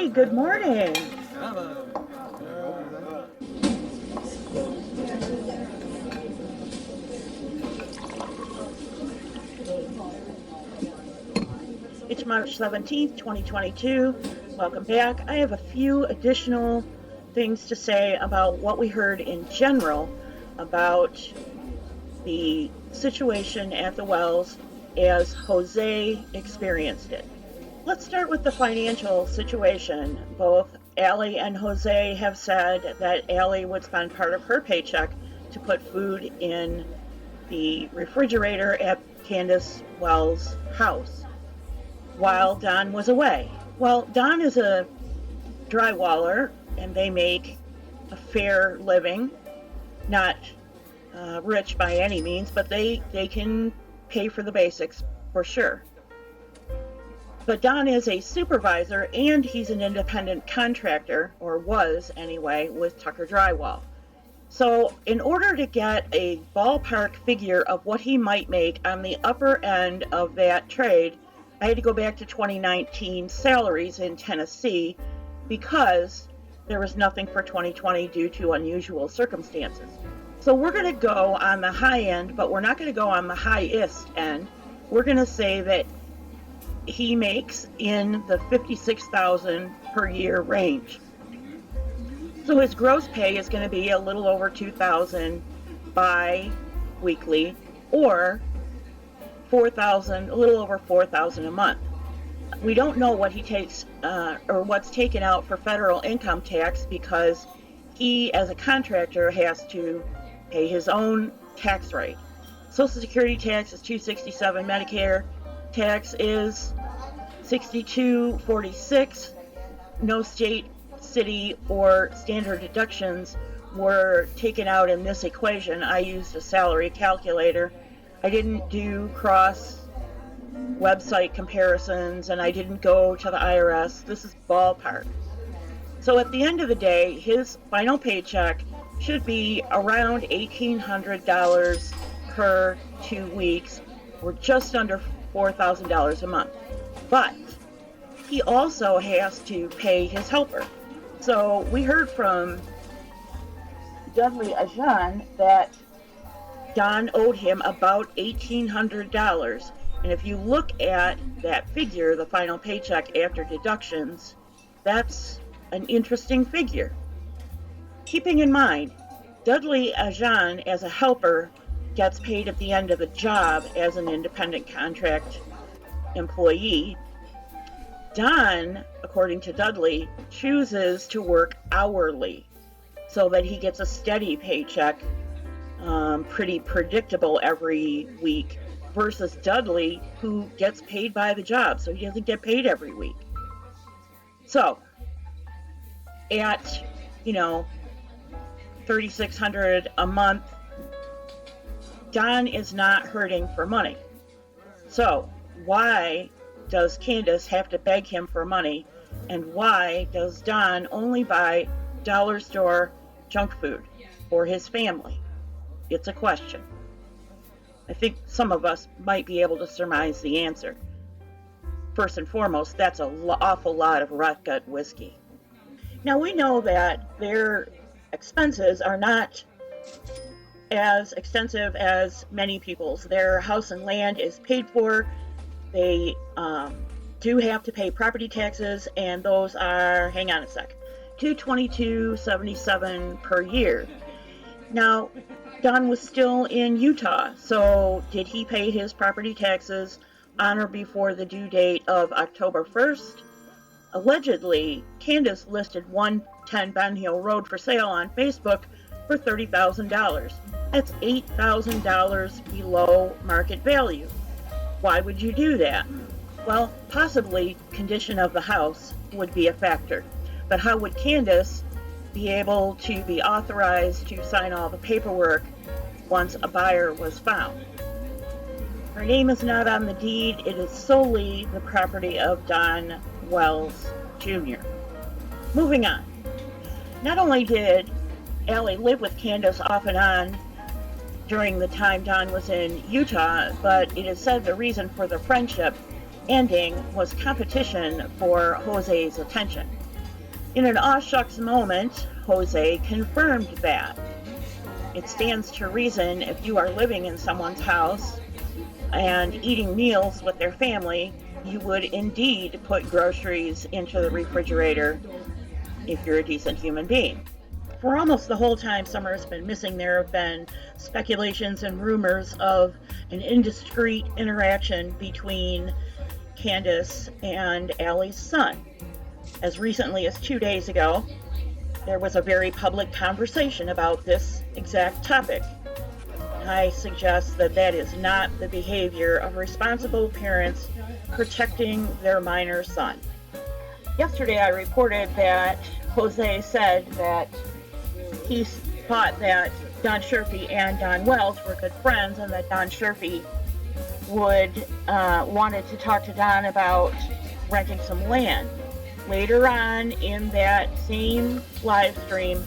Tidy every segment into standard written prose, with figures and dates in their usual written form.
Hey, good morning. It's March 17th, 2022. Welcome back. I have a few additional things to say about what we heard in general about the situation at the wells as Jose experienced it. Let's start with the financial situation. Both Allie and Jose have said that Allie would spend part of her paycheck to put food in the refrigerator at Candace Wells' house while Don was away. Well, Don is a drywaller and they make a fair living, not rich by any means, but they can pay for the basics for sure. But Don is a supervisor and he's an independent contractor, or was anyway, with Tucker Drywall. So in order to get a ballpark figure of what he might make on the upper end of that trade, I had to go back to 2019 salaries in Tennessee because there was nothing for 2020 due to unusual circumstances. So we're going to go on the high end, but we're not going to go on the highest end. We're going to say that he makes in the $56,000 per year range. So his gross pay is going to be a little over $2,000 bi-weekly, or $4,000, a little over $4,000 a month. We don't know what he takes or what's taken out for federal income tax because he, as a contractor, has to pay his own tax rate. Social Security tax is $267. Medicare tax is $62.46. No state, city, or standard deductions were taken out in this equation. I used a salary calculator. I didn't do cross website comparisons, and I didn't go to the IRS. This is ballpark. So at the end of the day, his final paycheck should be around $1,800 per 2 weeks, or just under $4,000 a month. But he also has to pay his helper. So we heard from Dudley Ajan that Don owed him about $1,800. And if you look at that figure, the final paycheck after deductions, that's an interesting figure. Keeping in mind, Dudley Ajan as a helper gets paid at the end of the job as an independent contract employee. Don, according to Dudley, chooses to work hourly so that he gets a steady paycheck, pretty predictable every week, versus Dudley, who gets paid by the job, so he doesn't get paid every week. So at $3,600 a month, Don is not hurting for money. So why does Candace have to beg him for money, and why does Don only buy dollar store junk food for his family? It's a question. I think some of us might be able to surmise the answer. First and foremost, that's an awful lot of rot gut whiskey. Now we know that their expenses are not as extensive as many people's. Their house and land is paid for. They do have to pay property taxes, and those are, hang on a sec, $222.77 per year. Now, Don was still in Utah, so did he pay his property taxes on or before the due date of October 1st? Allegedly, Candace listed 110 Ben Hill Road for sale on Facebook for $30,000. That's $8,000 below market value. Why would you do that? Well, possibly condition of the house would be a factor. But how would Candace be able to be authorized to sign all the paperwork once a buyer was found? Her name is not on the deed. It is solely the property of Don Wells Jr. Moving on. Not only did Allie live with Candace off and on during the time Don was in Utah, but it is said the reason for the friendship ending was competition for Jose's attention. In an aw shucks moment, Jose confirmed that. It stands to reason if you are living in someone's house and eating meals with their family, you would indeed put groceries into the refrigerator if you're a decent human being. For almost the whole time Summer has been missing, there have been speculations and rumors of an indiscreet interaction between Candace and Allie's son. As recently as 2 days ago, there was a very public conversation about this exact topic. I suggest that that is not the behavior of responsible parents protecting their minor son. Yesterday I reported that Jose said that he thought that Don Scherfy and Don Wells were good friends, and that Don Scherfy wanted to talk to Don about renting some land. Later on in that same live stream,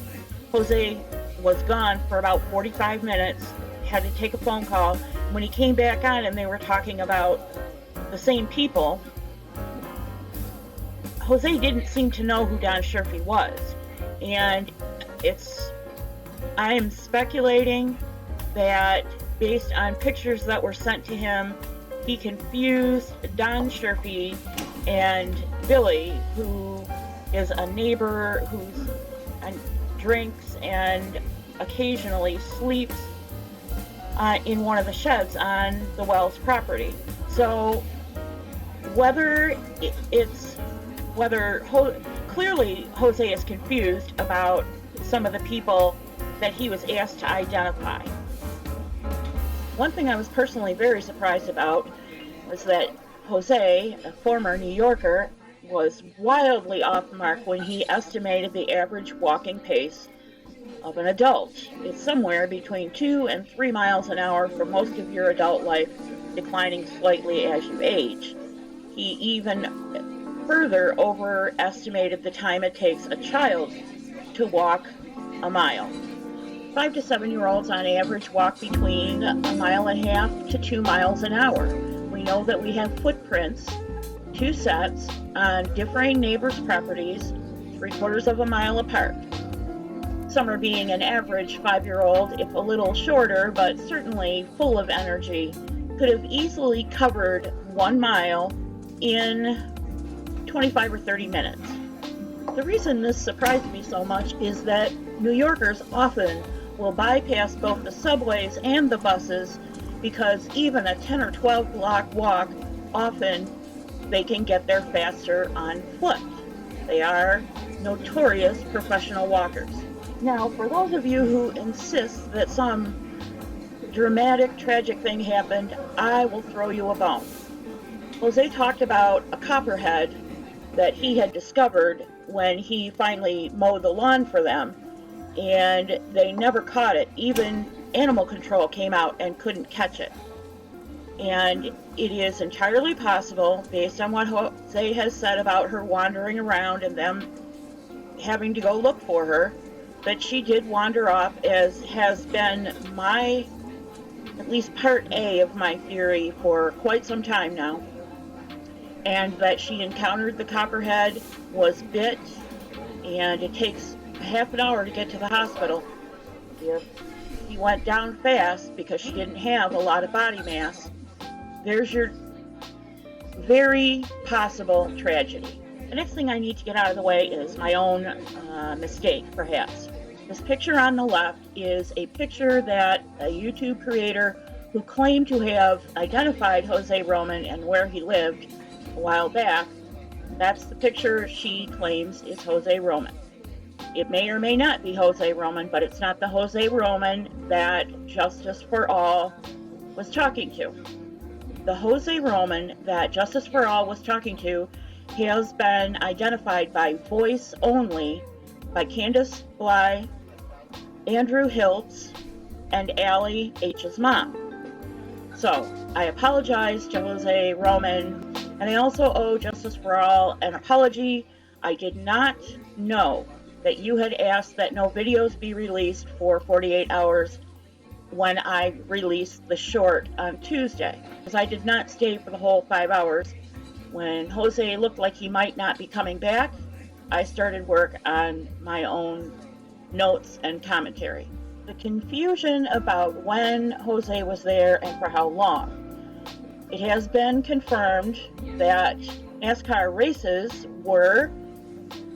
Jose was gone for about 45 minutes, had to take a phone call. When he came back on and they were talking about the same people, Jose didn't seem to know who Don Scherfy was. And I am speculating that based on pictures that were sent to him, he confused Don Scherfy and Billy, who is a neighbor who drinks and occasionally sleeps in one of the sheds on the Wells property. So clearly Jose is confused about some of the people that he was asked to identify. One thing I was personally very surprised about was that Jose, a former New Yorker, was wildly off the mark when he estimated the average walking pace of an adult. It's somewhere between 2 and 3 miles an hour for most of your adult life, declining slightly as you age. He even further overestimated the time it takes a child to walk a mile. 5 to 7-year-olds on average walk between 1.5 miles to 2 miles an hour. We know that we have footprints, 2 sets, on differing neighbors' properties, 3/4 of a mile apart. Summer, being an average 5-year-old, if a little shorter, but certainly full of energy, could have easily covered 1 mile in 25 or 30 minutes. The reason this surprised me so much is that New Yorkers often will bypass both the subways and the buses because even a 10 or 12 block walk, often they can get there faster on foot. They are notorious professional walkers. Now, for those of you who insist that some dramatic, tragic thing happened, I will throw you a bone. Jose talked about a copperhead that he had discovered when he finally mowed the lawn for them, and they never caught it. Even animal control came out and couldn't catch it. And it is entirely possible, based on what Jose has said about her wandering around and them having to go look for her, that she did wander off, as has been at least part A of my theory for quite some time now, and that she encountered the copperhead, was bit, and it takes half an hour to get to the hospital. If he went down fast because she didn't have a lot of body mass, there's your very possible tragedy. The next thing I need to get out of the way is my own mistake, perhaps. This picture on the left is a picture that a YouTube creator who claimed to have identified Jose Roman and where he lived a while back. That's the picture she claims is Jose Roman. It may or may not be Jose Roman, but it's not the Jose Roman that Justice4All was talking to. The Jose Roman that Justice4All was talking to has been identified by voice only by Candace Bly, Andrew Hiltz, and Allie H's mom. So, I apologize to Jose Roman, and I also owe Justice4All an apology. I did not know that you had asked that no videos be released for 48 hours when I released the short on Tuesday, because I did not stay for the whole 5 hours. When Jose looked like he might not be coming back, I started work on my own notes and commentary. The confusion about when Jose was there and for how long. It has been confirmed that NASCAR races were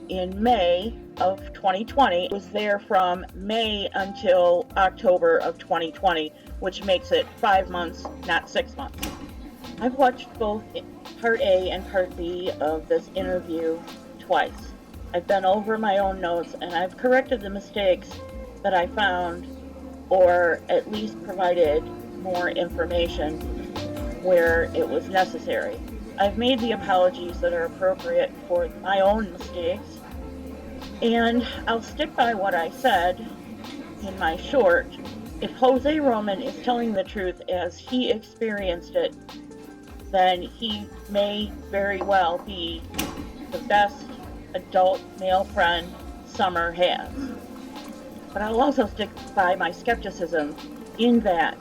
in May of 2020. It was there from May until October of 2020, which makes it 5 months, not 6 months. I've watched both Part A and Part B of this interview twice. I've been over my own notes and I've corrected the mistakes that I found, or at least provided more information where it was necessary. I've made the apologies that are appropriate for my own mistakes, and I'll stick by what I said in my short. If Jose Roman is telling the truth as he experienced it, then he may very well be the best adult male friend Summer has. But I'll also stick by my skepticism in that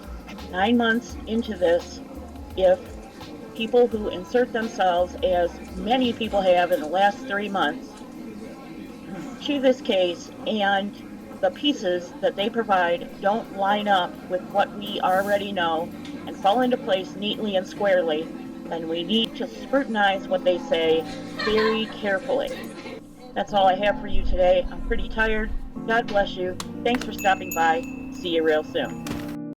9 months into this, if people who insert themselves, as many people have in the last 3 months, to this case, and the pieces that they provide don't line up with what we already know and fall into place neatly and squarely, then we need to scrutinize what they say very carefully. That's all I have for you today. I'm pretty tired. God bless you. Thanks for stopping by. See you real soon.